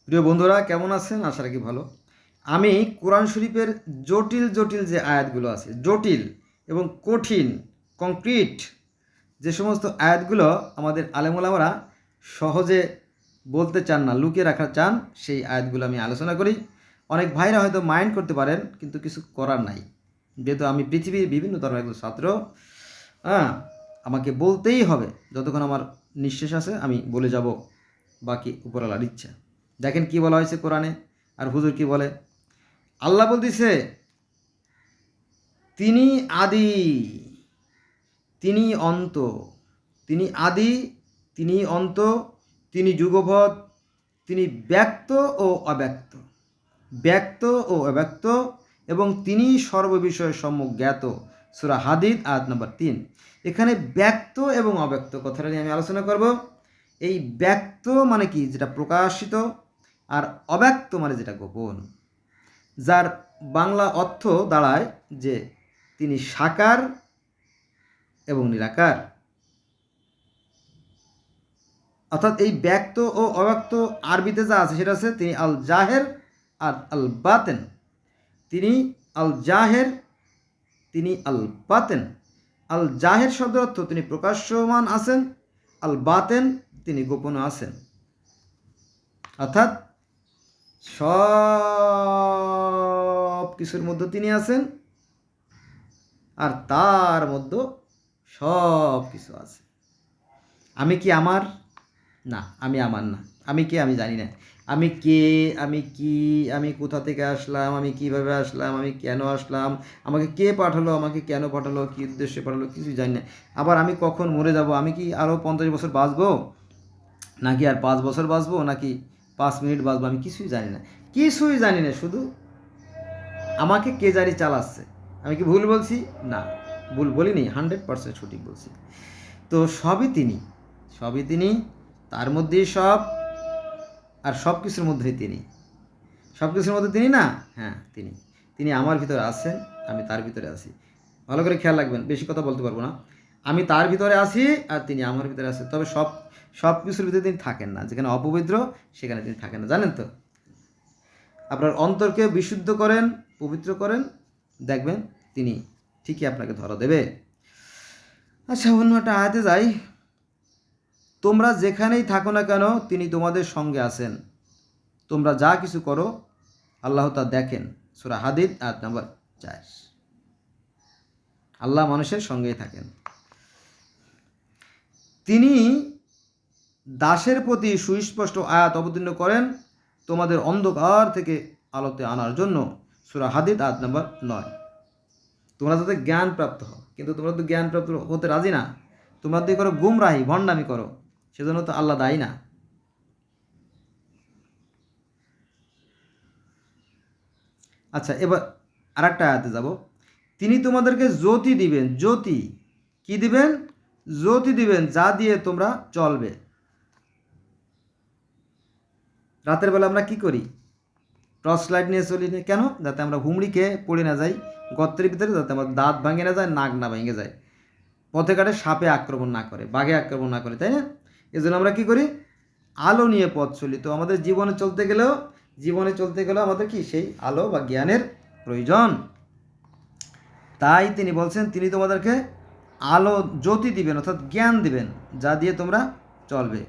প্রিয় বন্ধুরা, কেমন আছেন? আশা রাখি ভালো। আমি কোরআন শরীফের জটিল জটিল যে আয়াতগুলো আছে, জটিল এবং কঠিন, কংক্রিট যে সমস্ত আয়াতগুলো আমাদের আলেমুলামারা সহজে বলতে চান না, লুকিয়ে রাখা চান, সেই আয়াতগুলো আমি আলোচনা করি। অনেক ভাইরা হয়তো মাইন্ড করতে পারেন, কিন্তু কিছু করার নাই। যেহেতু আমি পৃথিবীর বিভিন্ন ধরনের একজন ছাত্র, হ্যাঁ, আমাকে বলতেই হবে। যতক্ষণ আমার নিঃশ্বাস আছে আমি বলে যাব, বাকি উপরওয়ালার ইচ্ছা। দেখেন কি বলা হয়েছে কোরআনে, আর হুজুর কি বলে। আল্লাহ বলতেছে, তিনি আদি, তিনি অন্ত, তিনি আদি, তিনি অন্ত, তিনি যুগপৎ, তিনি ব্যক্ত ও অব্যক্ত, ব্যক্ত ও অব্যক্ত, এবং তিনি সর্ববিষয়ে সম্যক জ্ঞাত। সূরা হাদিদ আয়াত নম্বর 3। এখানে ব্যক্ত এবং অব্যক্ত কথাটা নিয়ে আমি আলোচনা করব। এই ব্যক্ত মানে কি, যেটা প্রকাশিত, আর অব্যক্ত মানে যেটা গোপন, যার বাংলা অর্থ দাঁড়ায় যে তিনি সাকার এবং নিরাকার। অর্থাৎ এই ব্যক্ত ও অব্যক্ত আরবিতে যা আছে সেটা আছে তিনি আল জাহের আর আল বাতেন। তিনি আল জাহের, তিনি আল বাতেন। আল জাহের শব্দের অর্থ তিনি প্রকাশ্যমান আছেন, আল বাতেন তিনি গোপন আছেন। অর্থাৎ সব কিছুর মধ্যে তিনি আছেন, আর তার মধ্যে সব কিছু আছে। আমি কি আমার? না, আমি আমার না। আমি কে? আমি জানি না। আমি কে, আমি কি, আমি কোথা থেকে আসলাম, আমি কিভাবে আসলাম, আমি কেন আসলাম, আমাকে কে পাঠালো, আমাকে কেন পাঠালো, কী উদ্দেশ্যে পাঠালো, কিছুই জানি না। আবার আমি কখন মরে যাব, আমি কি আরও 50 বছর বাঁচবো, নাকি আর 5 বছর বাঁচবো, নাকি 5 মিনিট বাঁচবো, আমি কিছুই জানি না। কিছুই জানি না, শুধু আমাকে কে জানি চালাচ্ছে। আমি কি ভুল বলছি? না, ভুল বলিনি, 100% সঠিক বলছি। তো সবই তিনি, সবই তিনি, তার মধ্যেই সব, আর সব কিছুর মধ্যেই তিনি। সব কিছুর মধ্যে তিনি না, হ্যাঁ তিনি। তিনি আমার ভিতরে আছেন, আমি তার ভিতরে আছি। ভালো করে খেয়াল রাখবেন, বেশি কথা বলতে পারবো না। আমি তার ভিতরে আছি আর তিনি আমার ভিতরে আছেন। তবে সব সব কিছুর ভিতরে তিনি থাকেন না। যেখানে অপবিত্র সেখানে তিনি থাকেন না, জানেন তো। আপনার অন্তরকে বিশুদ্ধ করেন, পবিত্র করেন, দেখবেন তিনি ঠিকই আপনাকে ধরা দেবে। আচ্ছা, অন্য একটা আয়াতে যাই। তোমরা যেখানেই থাকো না কেন তিনি তোমাদের সঙ্গে আছেন, তোমরা যা কিছু করো আল্লাহ তা দেখেন। সূরা হাদিদ আয়াত নম্বর 4। আল্লাহ মানুষের সঙ্গেই থাকেন। তিনি দাসের প্রতি সুস্পষ্ট আয়াত অবতীর্ণ করেন তোমাদের অন্ধকার থেকে আলোতে আনার জন্য। সূরা হাদিদ আয়াত নম্বর 9। তোমরা যাতে জ্ঞান প্রাপ্ত হও, কিন্তু তোমরা তো জ্ঞান প্রাপ্ত হতে রাজি না। তোমরা তো করো গুমরাহি, ভণ্ডামি করো, সেজন্য তো আল্লাহ দায়ী না। আচ্ছা, এবার আর একটা আয়াতে যাব। তিনি তোমাদেরকে জ্যোতি দিবেন, জ্যোতি কি দিবেন? জ্যোতি দিবেন, যা দিয়ে তোমরা চলবে। রাতের বেলা আমরা কি করি? টর্চ লাইট নিয়ে চলি না কেন? যাতে আমরা হুমড়ি খেয়ে পড়ে না যাই গর্তের ভিতরে, যাতে আমার দাঁত ভাঙে না যায়, নাক না ভেঙে যায়, পথে ঘাটে সাপে আক্রমণ না করে, বাঘে আক্রমণ না করে, তাই না? এই জন্য আমরা কি করি? আলো নিয়ে পথ চলি। তো আমাদের জীবনে চলতে গেলেও আমাদের কি সেই আলো বা জ্ঞানের প্রয়োজন। তাই তিনি বলছেন তিনি তোমাদেরকে আলো, জ্যোতি দিবেন, অর্থাৎ জ্ঞান দিবেন, যা দিয়ে তোমরা চলবে।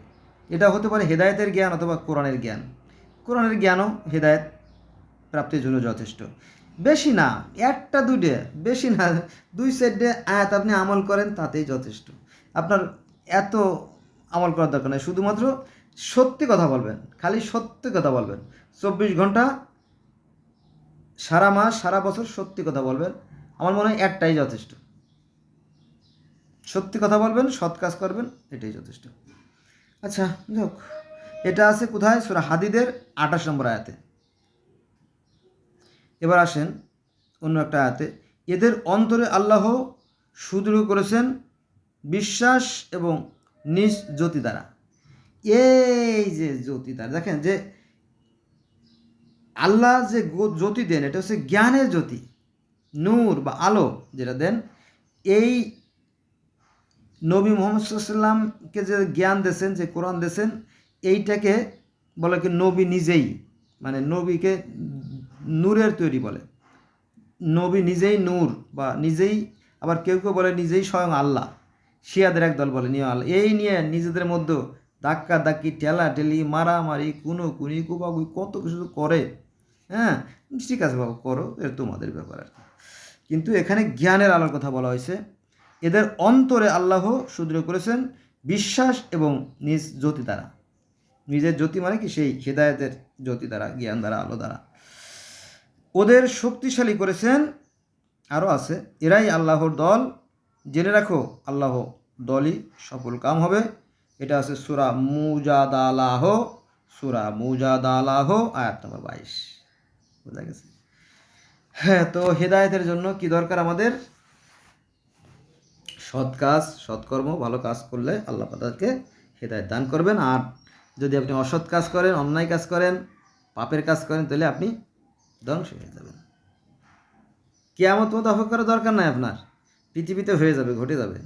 এটা হতে পারে হেদায়েতের জ্ঞান অথবা কোরআনের জ্ঞান। কোরআনের জ্ঞানও হেদায়েত প্রাপ্তির জন্য যথেষ্ট। বেশি না, একটা দুইটা, বেশি না, 2 সাইডে আয়াত আপনি আমল করেন তাতেই যথেষ্ট। আপনার এত আমল করার দরকার নেই, শুধুমাত্র সত্যি কথা বলবেন, খালি সত্যি কথা বলবেন। 24 ঘন্টা, সারা মাস, সারা বছর সত্যি কথা বলবেন। আমার মনে হয় একটাই যথেষ্ট। সত্যি কথা বলবেন, সৎ কাজ করবেন, এটাই যথেষ্ট। আচ্ছা, যাক, এটা আছে কোথায়? সূরা হাদিদের 28 নম্বর আয়াতে। এবার আসেন অন্য একটা আয়াতে। এদের অন্তরে আল্লাহ সুদৃঢ় করেছেন বিশ্বাস এবং নিজ জ্যোতি দ্বারা। এই যে জ্যোতি দ্বারা, দেখেন যে আল্লাহ যে জ্যোতি দেন, এটা হচ্ছে জ্ঞানের জ্যোতি, নূর বা আলো যেটা দেন। এই নবী মুহাম্মদ সাল্লাল্লাহু আলাইহি ওয়াসাল্লামকে যে জ্ঞান দিয়েছেন, যে কোরআন দিয়েছেন, এইটাকে বলে কি নবী নিজেই, মানে নবীকে নূরের তৈরি বলে, নবী নিজেই নূর বা নিজেই, আবার কেউ কেউ বলে নিজেই স্বয়ং আল্লাহ। শিয়াদের একদল বলে নিয়ে আল্লাহ, এই নিয়ে নিজেদের মধ্যে ধাক্কা ধাক্কি, ঠেলাঠেলি, মারামারি, কুনি কুপাকুই কত কিছু করে। হ্যাঁ, ঠিক আছে বাবু, করো, এর তোমাদের ব্যাপার আর কি। কিন্তু এখানে জ্ঞানের আলোর কথা বলা হয়েছে। এদের অন্তরে আল্লাহ সুদৃঢ় করেছেন বিশ্বাস এবং নিজ জ্যোতি দ্বারা। নিজের জ্যোতি মানে কি, সেই হেদায়েতের জ্যোতি দ্বারা, জ্ঞান দ্বারা, আলো দ্বারা ওদের শক্তিশালী করেছেন। আরও আছে, এরাই আল্লাহর দল, জেনে রাখো আল্লাহ দলই সফল কাম হবে। এটা আছে সূরা মুজাদালাহ, সূরা মুজাদালাহ আয়াত নম্বর 22। বোঝা গেছে? হ্যাঁ, তো হেদায়েতের জন্য কি দরকার আমাদের? সৎ কাজ, সৎকর্ম, ভালো কাজ করলে আল্লাহ তাদেরকে হেদায়েত দান করবেন। আর যদি আপনি অসৎ কাজ করেন, অন্যায় কাজ করেন, পাপের কাজ করেন, তাহলে আপনি ধ্বংস হয়ে যাবেন। কিয়ামত মতো অপেক্ষা করার দরকার নাই আপনার, পৃথিবীতে হয়ে যাবে, ঘটে যাবে।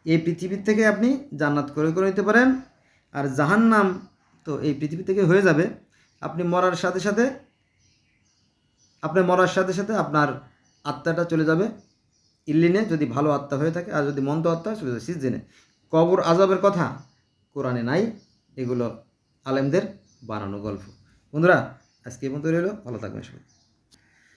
এই পৃথিবীর থেকে আপনি জান্নাত করে করে নিতে পারেন, আর জাহান্নাম তো এই পৃথিবী থেকে হয়ে যাবে। আপনি মরার সাথে সাথে আপনার আত্মাটা চলে যাবে ইল্লিনে, যদি ভালো আত্মা হয়ে থাকে, আর যদি মন্দ আত্মা হয় চলে যাবে সিজজিনে। কবর আযাবের কথা কোরআনে নাই, এগুলো আলেমদের বানানো গল্প। বন্ধুরা, আজকে এই পর্যন্ত রইল, ভালো থাকবেন সবাই।